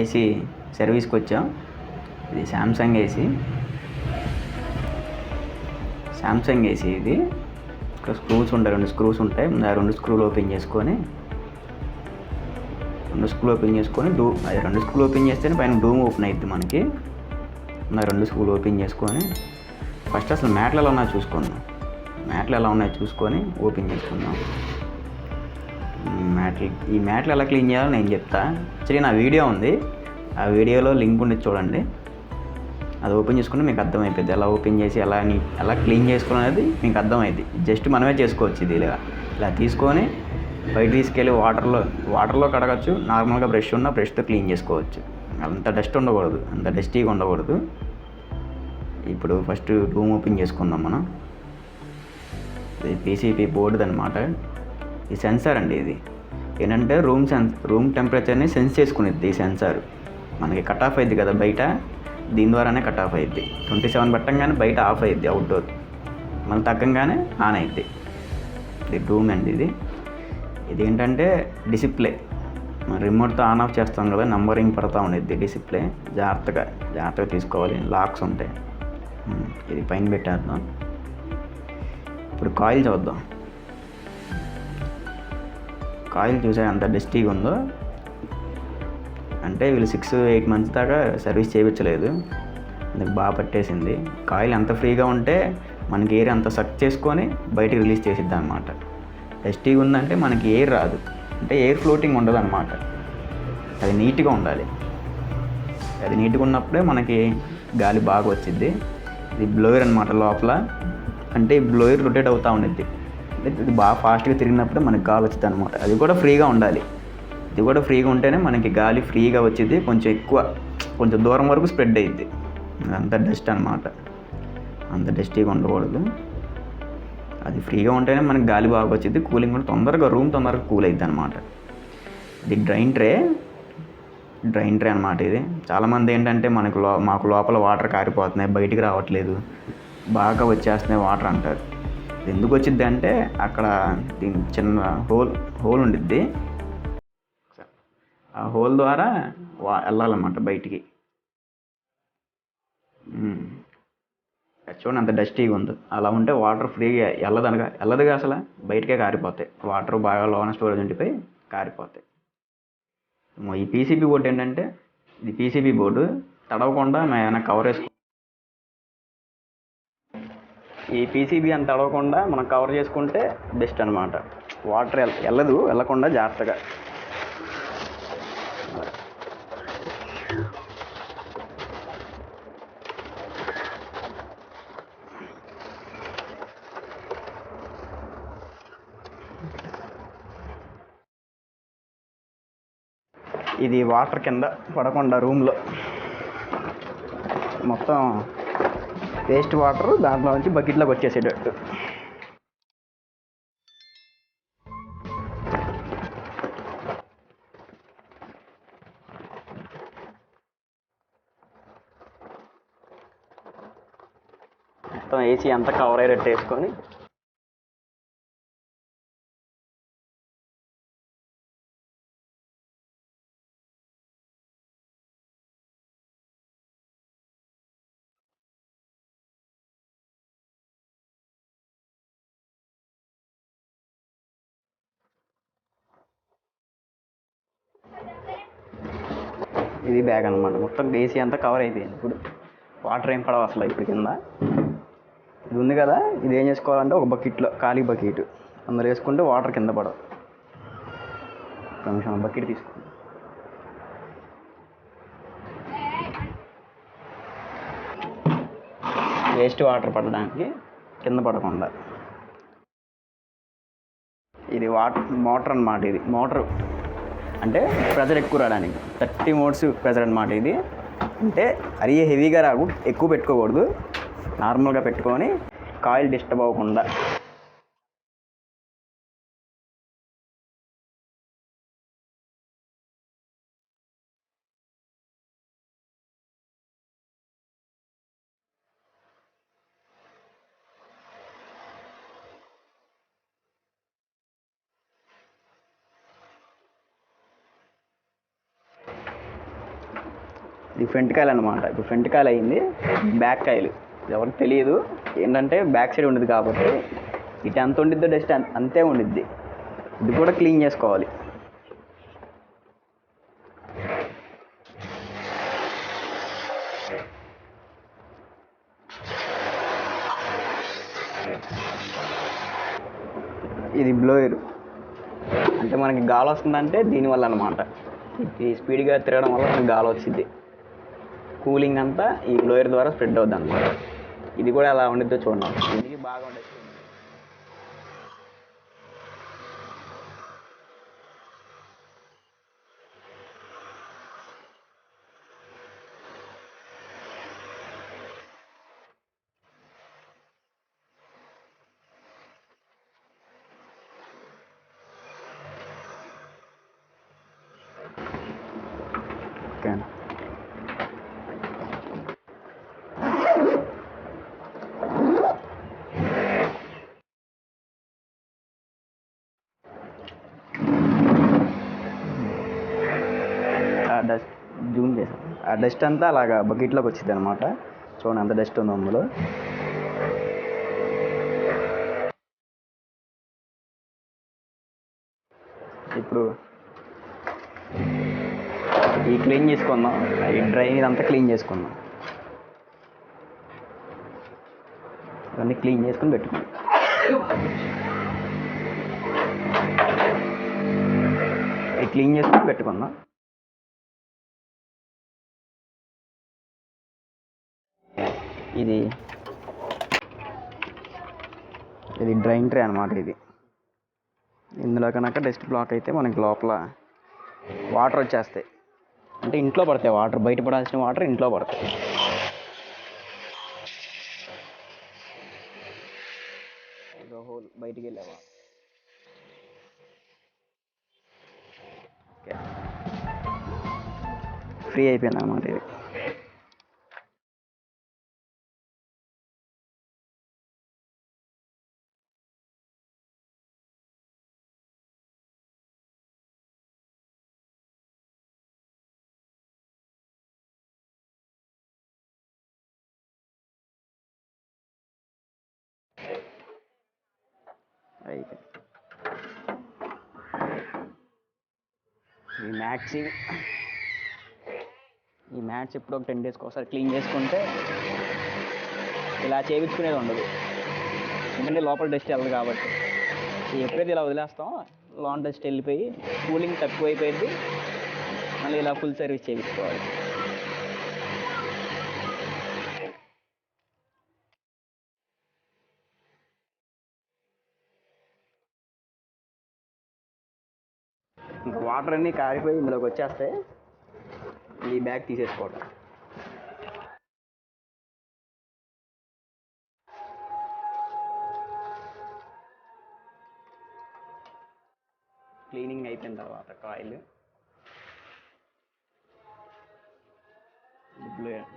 AC సర్వీస్కి వచ్చాం. ఇది శాంసంగ్ ఏసీ. ఇది ఇక్కడ స్క్రూస్ ఉంటాయి, 2 స్క్రూస్ ఉంటాయి. ఆ 2 స్క్రూలు ఓపెన్ చేసుకొని 2 స్క్రూలు ఓపెన్ చేస్తేనే పైన డూమ్ ఓపెన్ అవుతుంది మనకి. 2 స్క్రూలు ఓపెన్ చేసుకొని ఫస్ట్ అసలు మ్యాట్లు ఎలా ఉన్నాయో చూసుకొని ఓపెన్ చేసుకుందాం. ఈ మ్యాట్లు ఎలా క్లీన్ చేయాలో నేను చెప్తా. యాక్చువల్లీ నా వీడియో ఉంది, ఆ వీడియోలో లింక్ ఉండి చూడండి. అది ఓపెన్ చేసుకుంటే మీకు అర్థమైపోద్ది ఎలా ఓపెన్ చేసి ఎలా క్లీన్ చేసుకోవాలనేది మీకు అర్థమైంది. జస్ట్ మనమే చేసుకోవచ్చు. ఇది ఇలా తీసుకొని బయట తీసుకెళ్ళి వాటర్లో కడగచ్చు. నార్మల్గా బ్రష్తో క్లీన్ చేసుకోవచ్చు. అంత డస్టీగా ఉండకూడదు. ఇప్పుడు ఫస్ట్ రూమ్ ఓపెన్ చేసుకుందాం మనం. ఇది పీసీపీ బోర్డుది అనమాట. ఈ సెన్సార్ అండి. ఇది ఏంటంటే రూమ్ టెంపరేచర్ని సెన్స్ చేసుకునేది. ఈ సెన్సార్ మనకి కట్ ఆఫ్ అయింది కదా బయట, దీని ద్వారానే కట్ ఆఫ్ అయ్యిద్ది. 27 పెట్టంగానే బయట ఆఫ్ అయ్యిద్ది అవుట్డోర్, మళ్ళీ తగ్గంగానే ఆన్ అయ్యిద్ది. ఇది రూమ్ అండి. ఇది ఏంటంటే డిస్ప్లే. మనం రిమోట్తో ఆన్ ఆఫ్ చేస్తాం కదా, నంబరింగ్ పడతా ఉండేది డిస్ప్లే. జాగ్రత్తగా తీసుకోవాలి, లాక్స్ ఉంటాయి. ఇది పైన పెట్టేద్దాం. ఇప్పుడు కాయిల్ చూద్దాం. కాయిల్ చూసే అంత డస్టీగా ఉందో అంటే వీళ్ళు 6-8 మంత్స్ దాకా సర్వీస్ చేయించలేదు, అందుకు బాగా పట్టేసింది. కాయిల్ ఎంత ఫ్రీగా ఉంటే మనకి ఎయిర్ అంత సక్ చేసుకొని బయటికి రిలీజ్ చేసిద్ది అనమాట. డస్టీగా ఉందంటే మనకి ఎయిర్ రాదు, అంటే ఎయిర్ ఫ్లోటింగ్ ఉండదు అనమాట. అది నీట్గా ఉండాలి. అది నీట్గా ఉన్నప్పుడే మనకి గాలి బాగా వచ్చిద్ది. ఇది బ్లోయర్ అనమాట లోపల. అంటే ఈ బ్లోయర్ రొటేట్ అవుతూ ఉండిద్ది. ఇది బాగా ఫాస్ట్గా తిరిగినప్పుడే మనకి గాలి వచ్చింది అనమాట. అది కూడా ఫ్రీగా ఉండాలి. ఇది కూడా ఫ్రీగా ఉంటేనే మనకి గాలి ఫ్రీగా వచ్చింది. కొంచెం దూరం వరకు స్ప్రెడ్ అయ్యిద్ది. అంత డస్ట్ అనమాట. అంత డస్టీగా ఉండకూడదు. అది ఫ్రీగా ఉంటేనే మనకి గాలి బాగా వచ్చింది. కూలింగ్ కూడా రూమ్ తొందరగా కూల్ అయిద్ది అనమాట. ఇది డ్రైన్ ట్రే అనమాట. ఇది చాలామంది ఏంటంటే మాకు లోపల వాటర్ కారిపోతున్నాయి, బయటికి రావట్లేదు, బాగా వచ్చేస్తున్నాయి వాటర్ అంటారు. ఇది ఎందుకు వచ్చిద్ది అంటే అక్కడ దీని చిన్న హోల్ ఉండిద్ది. ఆ హోల్ ద్వారా వెళ్ళాలన్నమాట బయటికి. చూడండి అంత డస్టీగా ఉంది. అలా ఉంటే వాటర్ ఫ్రీగా వెళ్ళదుగా, అసలు బయటకే కారిపోతాయి. వాటర్ బాగా లోన స్టోరేజ్ ఉండిపోయి కారిపోతాయి. ఈ పీసీబీ బోర్డు ఏంటంటే, ఇది పీసీబీ బోర్డు తడవకుండా ఏమైనా కవర్ ఈ పీసీబీ అని తడవకుండా మనం కవర్ చేసుకుంటే బెస్ట్ అనమాట. వాటర్ వెళ్ళకుండా జాగ్రత్తగా. ఇది వాటర్ కింద పడకుండా రూమ్లో మొత్తం వేస్ట్ వాటర్ దాంట్లో నుంచి బకెట్లోకి వచ్చేసేటట్టు. మొత్తం ఏసీ అంతా కవర్ అయ్యేటట్టు వేసుకొని ఇది బ్యాగ్ అనమాట. మొత్తం ఏసీ అంతా కవర్ అయిపోయింది. ఇప్పుడు వాటర్ ఏం పడవు అసలు. ఇప్పుడు కింద ఇది ఉంది కదా, ఇది ఏం చేసుకోవాలంటే ఒక బకెట్లో, ఖాళీ బకెట్ అందులో వేసుకుంటే వాటర్ కింద పడవు. ఒక నిమిషం బకెట్ తీసుకోండి. వేస్ట్ వాటర్ పడడానికి కింద పడకుండా. ఇది మోటార్ అనమాట. ఇది మోటార్ అంటే ప్రెజర్ ఎక్కువ రావడానికి 30 మోడ్స్ ప్రెజర్ అనమాట. ఇది అంటే అది హెవీగా ఎక్కువ పెట్టుకోకూడదు, నార్మల్గా పెట్టుకొని కాయిల్ డిస్టర్బ్ అవ్వకుండా. ఇది ఫ్రంట్ కాయలు అనమాట. ఇప్పుడు ఫ్రంట్ కాయలు అయింది, బ్యాక్ కాయలు ఎవరికి తెలియదు. ఏంటంటే బ్యాక్ సైడ్ ఉండదు కాబట్టి ఇటు ఎంత ఉండిద్దో డస్ట్ అంతే ఉండిద్ది. ఇది కూడా క్లీన్ చేసుకోవాలి. ఇది బ్లోయర్, అంటే మనకి గాలి వస్తుందంటే దీనివల్ల అనమాట. ఇది స్పీడ్గా తిరగడం వల్ల మనకి గాలి వచ్చింది. కూలింగ్ అంతా ఈ బ్లోయర్ ద్వారా స్ప్రెడ్ అవుద్ది అనమాట. ఇది కూడా ఎలా ఉండిద్దో చూడండి. ఇది బాగా ఉండేది. ఓకే, డస్ట్ జూమ్ చేసాం. ఆ డస్ట్ అంతా అలాగా బకెట్లోకి వచ్చింది అనమాట. చూడండి అంత డస్ట్ ఉందో అందులో. ఇప్పుడు ఈ క్లీన్ చేసుకుందాం, ఈ డ్రైన్ ఇదంతా క్లీన్ చేసుకుందాం. ఇవన్నీ క్లీన్ చేసుకుని పెట్టుకుందాం. ఈ క్లీన్ చేసుకుని పెట్టుకుందాం. ఇది ఇది డ్రైన్ ట్రే అనమాట. ఇది ఇందులో కనుక డస్ట్ బ్లాక్ అయితే మనకి లోపల వాటర్ వచ్చేస్తాయి. అంటే ఇంట్లో పడతాయి వాటర్, బయట పడాల్సిన వాటర్ ఇంట్లో పడతాయి. హోల్ బయటికి వెళ్ళే వాటర్. ఓకే, ఫ్రీ అయిపోయింది అన్నమాట ఇది. అయిపోయింది. ఈ మ్యాట్స్ ఎప్పుడు ఒక 10 డేస్కి ఒకసారి క్లీన్ చేసుకుంటే ఇలా చేయించుకునేది ఉండదు. ఎందుకంటే లోపల డస్ట్ వెళ్ళదు కాబట్టి. ఎప్పుడైతే ఇలా వదిలేస్తామో లాన్ డస్ట్ వెళ్ళిపోయి కూలింగ్ తక్కువ అయిపోయింది. మళ్ళీ ఇలా ఫుల్ సర్వీస్ చేయించుకోవాలి. ఇంకా వాటర్ అన్నీ కారిపోయి ఇందులోకి వచ్చేస్తే ఈ బ్యాగ్ తీసేసుకోవడం. క్లీనింగ్ అయిపోయిన తర్వాత కాయిల్ బ్లోయర్